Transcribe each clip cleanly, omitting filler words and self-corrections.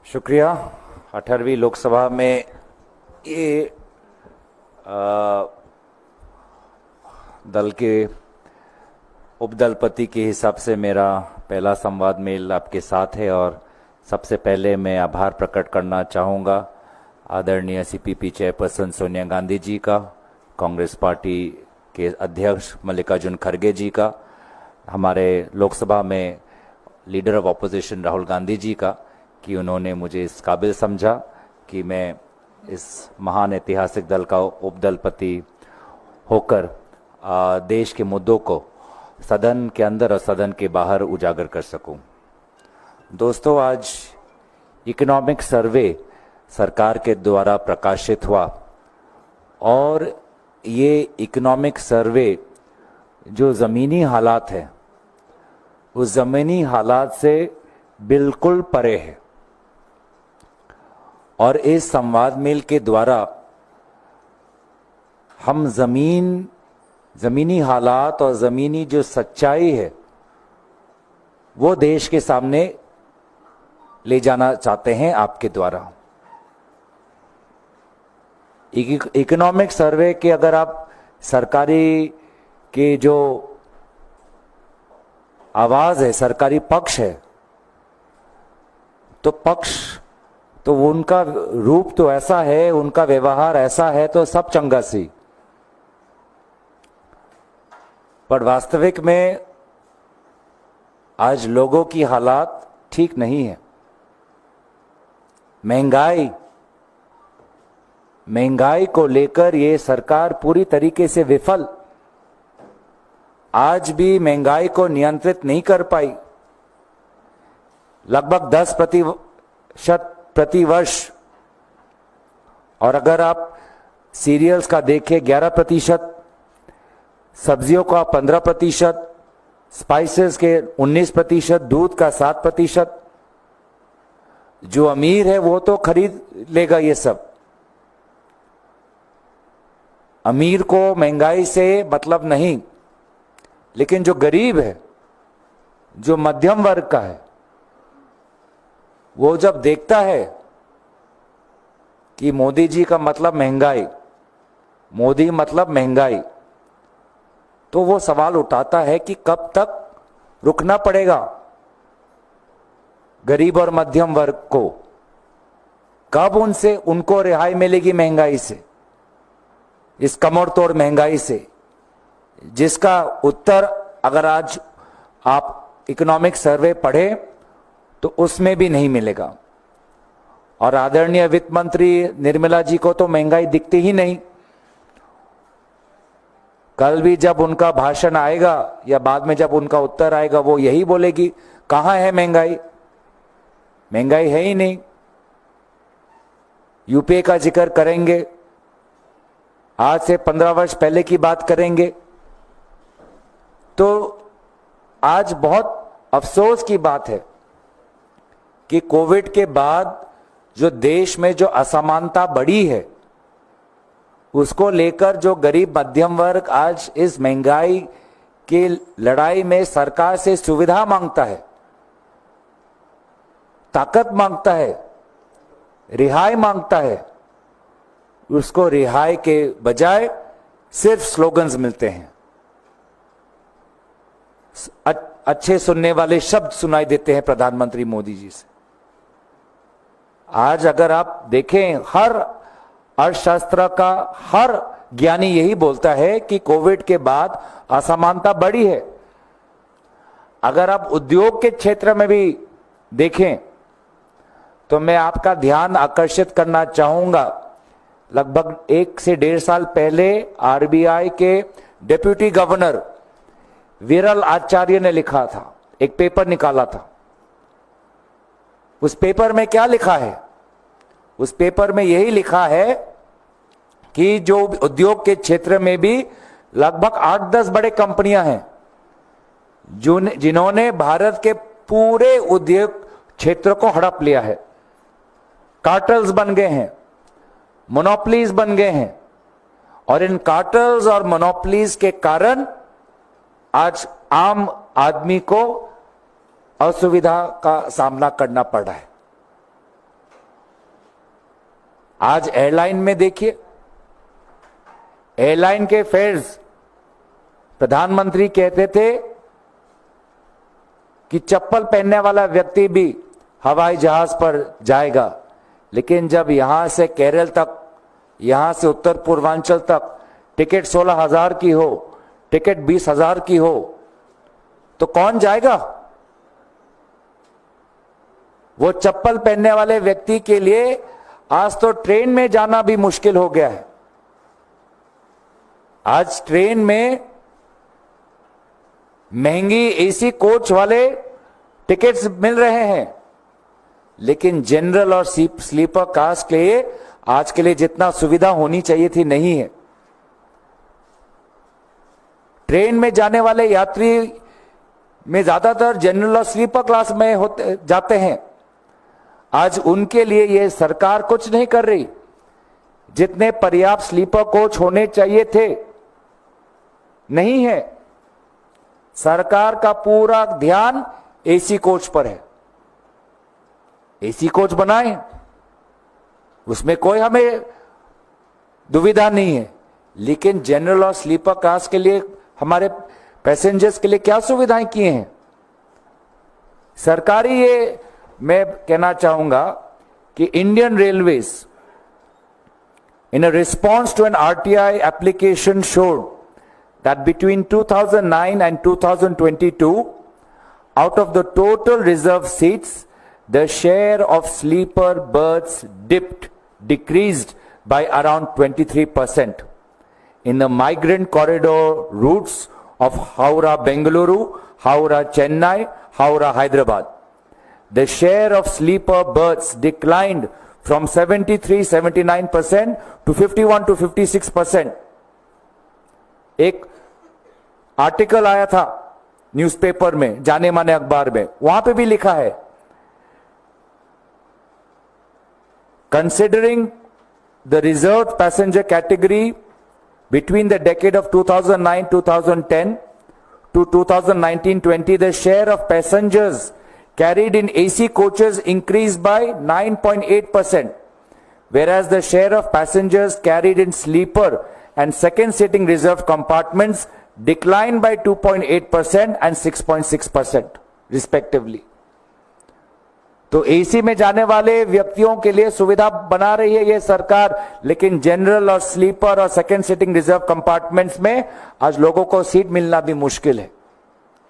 शुक्रिया। 18वीं लोकसभा में ये दल के उपदलपति के हिसाब से मेरा पहला संवाद मेल आपके साथ है और सबसे पहले मैं आभार प्रकट करना चाहूँगा आदरणीय सीपीपी चेयरपर्सन सोनिया गांधी जी का, कांग्रेस पार्टी के अध्यक्ष मल्लिकार्जुन खड़गे जी का, हमारे लोकसभा में leader of opposition Rahul Gandhi ji का कि उन्होंने मुझे इस काबिल समझा कि मैं इस महान ऐतिहासिक दल का उपदलपति होकर देश के मुद्दों को सदन के अंदर और सदन के बाहर उजागर कर सकूं। दोस्तों, आज इकोनॉमिक सर्वे सरकार के द्वारा प्रकाशित हुआ और ये इकोनॉमिक सर्वे जो ज़मीनी हालात है उस ज़मीनी हालात से बिल्कुल परे है और इस संवाद मेल के द्वारा हम ज़मीनी हालात और ज़मीनी जो सच्चाई है वो देश के सामने ले जाना चाहते हैं आपके द्वारा। इकोनॉमिक सर्वे के अगर आप सरकारी के जो आवाज है, सरकारी पक्ष है, तो उनका रूप तो ऐसा है, उनका व्यवहार ऐसा है तो सब चंगा सी, पर वास्तविक में आज लोगों की हालात ठीक नहीं है। महंगाई को लेकर ये सरकार पूरी तरीके से विफल, आज भी महंगाई को नियंत्रित नहीं कर पाई। लगभग 10% प्रति वर्ष, और अगर आप सीरियल्स का देखें 11%, सब्जियों का 15%, स्पाइसेस के 19%, दूध का 7%। जो अमीर है वो तो खरीद लेगा ये सब, अमीर को महंगाई से मतलब नहीं, लेकिन जो गरीब है, जो मध्यम वर्ग का है, वो जब देखता है कि मोदी जी का मतलब महंगाई, मोदी मतलब महंगाई, तो वो सवाल उठाता है कि कब तक रुकना पड़ेगा गरीब और मध्यम वर्ग को, कब उनको रिहाई मिलेगी महंगाई से, इस कमर तोड़ महंगाई से, जिसका उत्तर अगर आज आप इकोनॉमिक सर्वे पढ़े तो उसमें भी नहीं मिलेगा। और आदरणीय वित्त मंत्री निर्मला जी को तो महंगाई दिखती ही नहीं। कल भी जब उनका भाषण आएगा या बाद में जब उनका उत्तर आएगा वो यही बोलेगी, कहां है महंगाई, महंगाई है ही नहीं। यूपीए का जिक्र करेंगे, आज से 15 वर्ष पहले की बात करेंगे। तो आज बहुत अफसोस की बात है कि कोविड के बाद जो देश में जो असमानता बढ़ी है उसको लेकर जो गरीब मध्यम वर्ग आज इस महंगाई की लड़ाई में सरकार से सुविधा मांगता है, ताकत मांगता है, रिहाई मांगता है, उसको रिहाई के बजाय सिर्फ स्लोगन्स मिलते हैं, अच्छे सुनने वाले शब्द सुनाई देते हैं प्रधानमंत्री मोदी जी से। आज अगर आप देखें, हर अर्थशास्त्र का हर ज्ञानी यही बोलता है कि कोविड के बाद असमानता बढ़ी है। अगर आप उद्योग के क्षेत्र में भी देखें तो मैं आपका ध्यान आकर्षित करना चाहूंगा, लगभग 1 से 1.5 साल पहले आरबीआई के डिप्टी गवर्नर विरल आचार्य ने लिखा था, एक पेपर निकाला था। उस पेपर में क्या लिखा है? उस पेपर में यही लिखा है कि जो उद्योग के क्षेत्र में भी लगभग 8-10 बड़े कंपनियां हैं जिन्होंने भारत के पूरे उद्योग क्षेत्र को हड़प लिया है, कार्टल्स बन गए हैं, मोनोपोलीज बन गए हैं, और इन कार्टल्स और मोनोपोलीज के कारण आज आम आदमी को असुविधा का सामना करना पड़ रहा है। आज एयरलाइन में देखिए, एयरलाइन के फेयर्स, प्रधानमंत्री कहते थे कि चप्पल पहनने वाला व्यक्ति भी हवाई जहाज पर जाएगा, लेकिन जब यहां से केरल तक, यहां से उत्तर पूर्वांचल तक टिकट 16,000 की हो, टिकट 20,000 की हो, तो कौन जाएगा? वो चप्पल पहनने वाले व्यक्ति के लिए आज तो ट्रेन में जाना भी मुश्किल हो गया है। आज ट्रेन में महंगी एसी कोच वाले टिकट्स मिल रहे हैं, लेकिन जनरल और स्लीपर क्लास के लिए आज के लिए जितना सुविधा होनी चाहिए थी नहीं है। ट्रेन में जाने वाले यात्री में ज्यादातर जनरल और स्लीपर क्लास में जाते हैं। आज उनके लिए यह सरकार कुछ नहीं कर रही। जितने पर्याप्त स्लीपर कोच होने चाहिए थे, नहीं है। सरकार का पूरा ध्यान एसी कोच पर है। एसी कोच बनाए, उसमें कोई हमें दुविधा नहीं है, लेकिन जनरल और स्लीपर क्लास के लिए, हमारे पैसेंजर्स के लिए क्या सुविधाएं किए हैं सरकारी? ये मैं कहना चाहूंगा कि Indian railways in a response to an RTI application showed that between 2009 and 2022, out of the total reserved seats, the share of sleeper berths decreased by around 23%. In the migrant corridor routes of Howrah Bengaluru, Howrah Chennai, Howrah Hyderabad, the share of sleeper berths declined from 73-79% to 51-56%. एक article आया था newspaper में, जाने माने अखबार में, वहां पे भी लिखा है, considering the reserved passenger category between the decade of 2009-2010 to 2019-20, the share of passengers carried in AC coaches increased by 9.8%, whereas the share of passengers carried in sleeper and second sitting reserved compartments declined by 2.8% and 6.6% respectively. तो AC में जाने वाले व्यक्तियों के लिए सुविधा बना रही है ये सरकार, लेकिन जनरल और स्लीपर और सेकंड सिटिंग रिजर्व कंपार्टमेंट्स में आज लोगों को सीट मिलना भी मुश्किल है।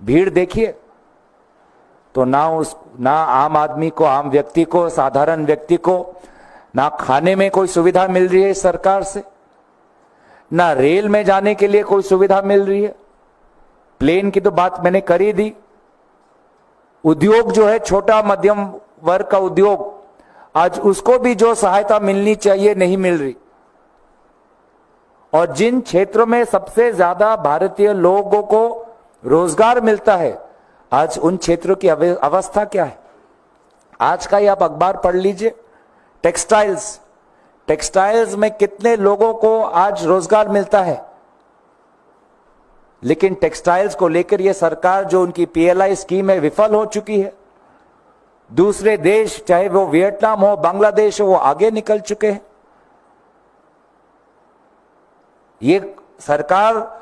भीड़ देखिए, तो ना आम आदमी को, आम व्यक्ति को, साधारण व्यक्ति को ना खाने में कोई सुविधा मिल रही है सरकार से, ना रेल में जाने के लिए कोई सुविधा मिल रही है। प्लेन की तो बात मैंने कर ही दी। उद्योग जो है, छोटा मध्यम वर्ग का उद्योग, आज उसको भी जो सहायता मिलनी चाहिए नहीं मिल रही। और जिन क्षेत्रों में सबसे ज्यादा भारतीय लोगों को रोजगार मिलता है, आज उन क्षेत्रों की अवस्था क्या है? आज का ही आप अखबार पढ़ लीजिए, टेक्सटाइल्स में कितने लोगों को आज रोजगार मिलता है, लेकिन टेक्सटाइल्स को लेकर यह सरकार जो उनकी पीएलआई स्कीम है विफल हो चुकी है। दूसरे देश, चाहे वो वियतनाम हो, बांग्लादेश हो, वो आगे निकल चुके हैं। ये सरकार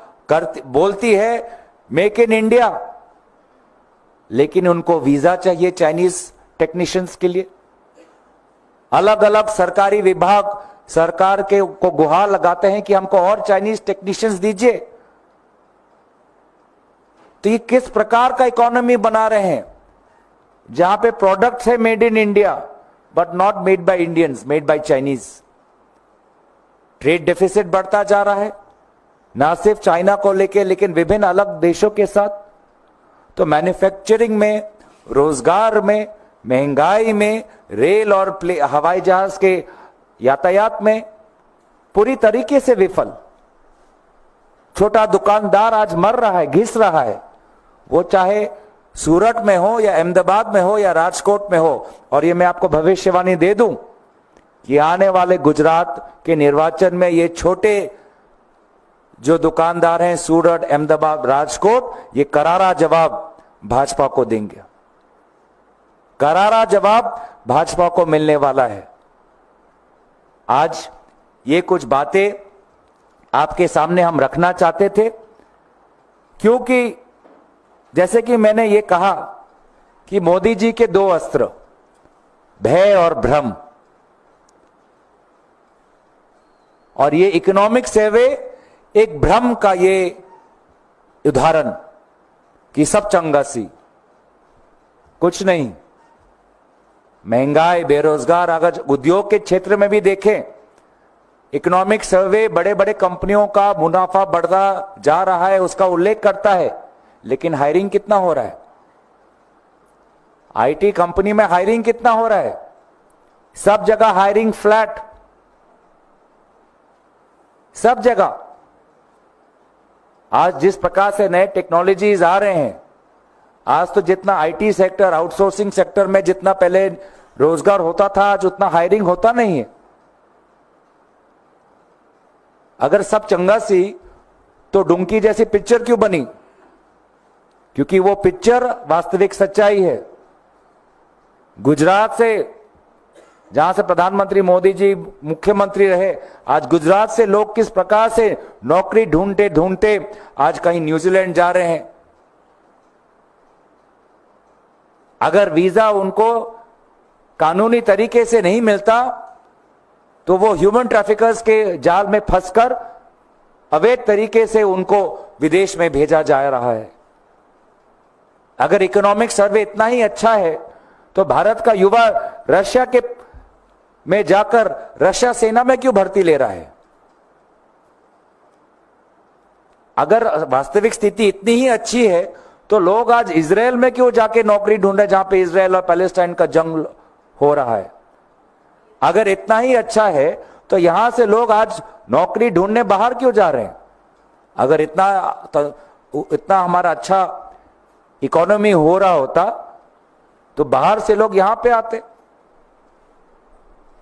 बोलती है मेक इन इंडिया, लेकिन उनको वीजा चाहिए चाइनीज टेक्नीशियंस के लिए। अलग अलग सरकारी विभाग सरकार के को गुहार लगाते हैं कि हमको और चाइनीज टेक्नीशियंस दीजिए। तो ये किस प्रकार का इकोनॉमी बना रहे हैं, जहां पे प्रोडक्ट्स है made in India but not made by Indians, made by Chinese. Trade deficit बढ़ता जा रहा है, ना सिर्फ चाइना को लेके, लेकिन विभिन्न अलग देशों के साथ। तो मैन्युफैक्चरिंग में, रोजगार में, महंगाई में, रेल और हवाई जहाज के यातायात में पूरी तरीके से विफल। छोटा दुकानदार आज मर रहा है, घिस रहा है, वो चाहे सूरत में हो या अहमदाबाद में हो या राजकोट में हो। और ये मैं आपको भविष्यवाणी दे दूं कि आने वाले गुजरात के निर्वाचन में ये छोटे जो दुकानदार हैं सूरत, अहमदाबाद, राजकोट, ये करारा जवाब भाजपा को देंगे। करारा जवाब भाजपा को मिलने वाला है। आज ये कुछ बातें आपके सामने हम रखना चाहते थे, क्योंकि जैसे कि मैंने ये कहा कि मोदी जी के दो अस्त्र, भय और भ्रम, और ये इकोनॉमिक सर्वे एक भ्रम का ये उदाहरण कि सब चंगा सी, कुछ नहीं। महंगाई, बेरोजगार, अगर उद्योग के क्षेत्र में भी देखें, इकोनॉमिक सर्वे बड़े बड़े कंपनियों का मुनाफा बढ़ता जा रहा है उसका उल्लेख करता है, लेकिन हायरिंग कितना हो रहा है? आईटी कंपनी में हायरिंग कितना हो रहा है? सब जगह हायरिंग फ्लैट, सब जगह। आज जिस प्रकार से नए टेक्नोलॉजीज आ रहे हैं, आज तो जितना आईटी सेक्टर, आउटसोर्सिंग सेक्टर में जितना पहले रोजगार होता था, आज उतना हायरिंग होता नहीं है। अगर सब चंगा सी तो डुंकी जैसी पिक्चर क्यों बनी? क्योंकि वो पिक्चर वास्तविक सच्चाई है। गुजरात से, जहां से प्रधानमंत्री मोदी जी मुख्यमंत्री रहे, आज गुजरात से लोग किस प्रकार से नौकरी ढूंढते ढूंढते आज कहीं न्यूजीलैंड जा रहे हैं। अगर वीजा उनको कानूनी तरीके से नहीं मिलता तो वो ह्यूमन ट्रैफिकर्स के जाल में फंसकर अवैध तरीके से उनको विदेश में भेजा जा रहा है। अगर इकोनॉमिक सर्वे इतना ही अच्छा है तो भारत का युवा रशिया के में जाकर रशिया सेना में क्यों भर्ती ले रहा है? अगर वास्तविक स्थिति इतनी ही अच्छी है तो लोग आज इजराइल में क्यों जाके नौकरी ढूंढे, जहां पे इजराइल और पैलेस्टाइन का जंग हो रहा है? अगर इतना ही अच्छा है तो यहां से लोग आज नौकरी ढूंढने बाहर क्यों जा रहे हैं? अगर इतना हमारा अच्छा इकोनॉमी हो रहा होता तो बाहर से लोग यहां पे आते,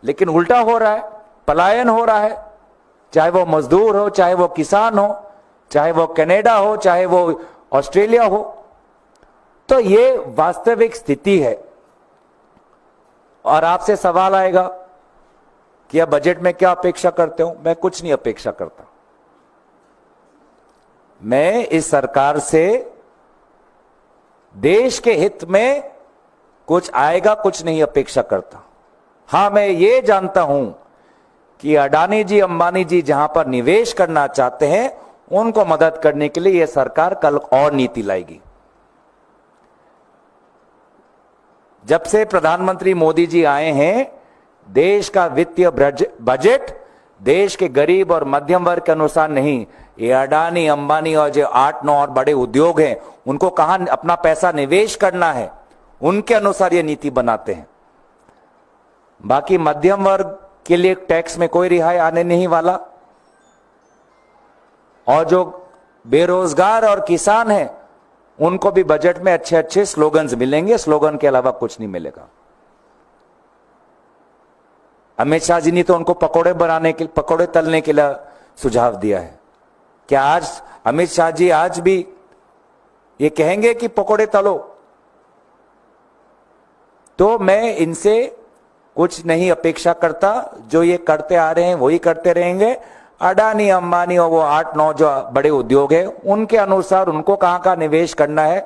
लेकिन उल्टा हो रहा है, पलायन हो रहा है। चाहे वो मजदूर हो, चाहे वो किसान हो, चाहे वो कनाडा हो, चाहे वो ऑस्ट्रेलिया हो। तो ये वास्तविक स्थिति है। और आपसे सवाल आएगा कि अब बजट में क्या अपेक्षा करते हो? मैं कुछ नहीं अपेक्षा करता। मैं इस सरकार से देश के हित में कुछ आएगा, कुछ नहीं अपेक्षा करता। हां, मैं ये जानता हूं कि अडानी जी, अंबानी जी जहां पर निवेश करना चाहते हैं उनको मदद करने के लिए यह सरकार कल और नीति लाएगी। जब से प्रधानमंत्री मोदी जी आए हैं, देश का वित्तीय बजट देश के गरीब और मध्यम वर्ग के अनुसार नहीं, ये अडानी, अंबानी और जो 8-9 और बड़े उद्योग हैं उनको कहां अपना पैसा निवेश करना है, उनके अनुसार ये नीति बनाते हैं। बाकी मध्यम वर्ग के लिए टैक्स में कोई रिहाई आने नहीं वाला, और जो बेरोजगार और किसान हैं उनको भी बजट में अच्छे अच्छे स्लोगन्स मिलेंगे। स्लोगन के अलावा कुछ नहीं मिलेगा। अमित शाह जी ने तो उनको पकोड़े तलने के लिए सुझाव दिया है। क्या आज अमित शाह जी आज भी ये कहेंगे कि पकोड़े तलो? तो मैं इनसे कुछ नहीं अपेक्षा करता। जो ये करते आ रहे हैं वही करते रहेंगे। अडानी, अंबानी और वो 8-9 जो बड़े उद्योग हैं उनके अनुसार उनको कहां का निवेश करना है,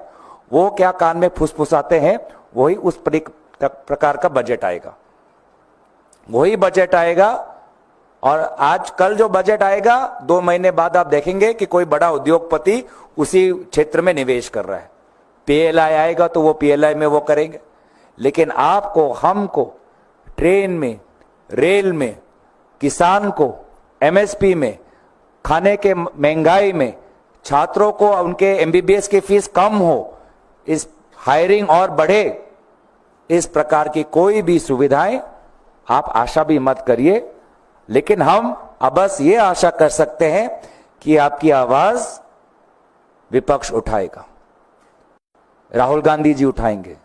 वो क्या कान में फुसफुसाते हैं, वही उस प्रकार का बजट आएगा, वही बजट आएगा। और आज कल जो बजट आएगा 2 महीने बाद आप देखेंगे कि कोई बड़ा उद्योगपति उसी क्षेत्र में निवेश कर रहा है। पीएलआई आएगा तो वो पीएलआई में वो करेंगे। लेकिन आपको, हमको ट्रेन में, रेल में, किसान को एमएसपी में, खाने के महंगाई में, छात्रों को उनके एमबीबीएस की फीस कम हो, इस हायरिंग और बढ़े, इस प्रकार की कोई भी सुविधाएं आप आशा भी मत करिए। लेकिन हम अब बस ये आशा कर सकते हैं कि आपकी आवाज विपक्ष उठाएगा, राहुल गांधी जी उठाएंगे,